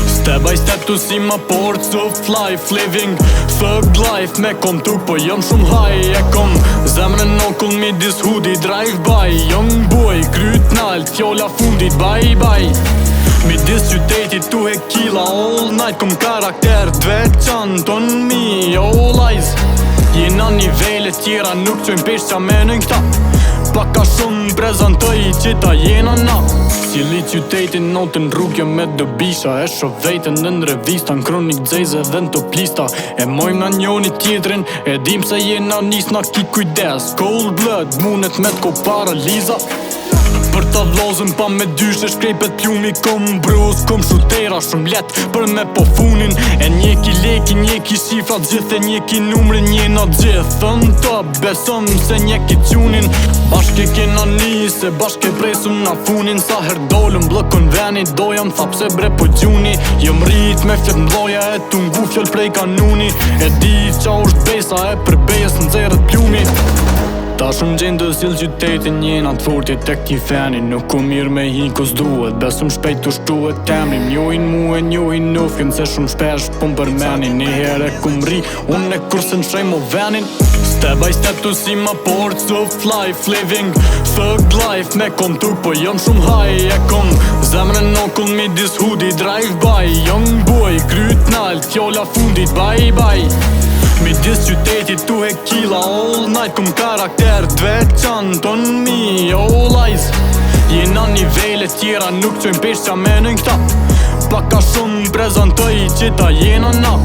Step by step to see my ports of life. Living thug life me kom tuk po jom shumë high. E kom zemrën okull midis hoodie drive by. Young boy, kryt nalt, fjolla fundit bye bye. Midis qytetit tu kila all night. Kom karakter t'veçant on me, all eyes. Jena nivele tjera nuk qojnë pesh qa menojnë këta. Paka shumë prezentoj qita jena na. Cili qytetin notën rrugjo me dobisha. E shoh vetën në revista, në kronik dzejze dhe në top lista. E mojmë na njoni tjetrin, e dim se jena nis na ki kujdes. Cold blood, munet me t'ko paraliza. Për ta vlozën pa me dyshe shkrejpet pjumi. Kom brus, kom shutera shumë let për me po funin. E njeki leki, njeki shifrat gjithë. E njeki numrin, njena gjithë. Thëm top, besom se njeki qunin. Bashke kena nise, bashke presum na funin. Sa her dolëm blokon venit, dojam thap se bre po gjuni. Jëm rrit me fjet mdoja e tu ngu fjall prej kanuni. E di qa është besa e për bejes në zerët pjumi. Ta shumë gjendë s'il qytetin njena t'fortit tek t'i feni. Nuk ku mirë me hi kus duhet, besëm shpejt t'u shtuhet temrim. Njohin mu e njohin nufkin se shumë shpesh pun për menin. Një herë e kum ri, unë e kurse n'shrej mo venin. Step by step to see my ports of life. Living thug life me kom tuk po jom shumë high. E kom zemrën okull midis hoodie drive by. Young boy, kryt nalt, fjolla fundit bye bye. Midis qytetit tu kila all night. Kom karakter t'veçant on me, all eyes. Jena nivele tjera nuk qojnë pesh qa menojnë këta. Paka shumë prezentoj qita jena na.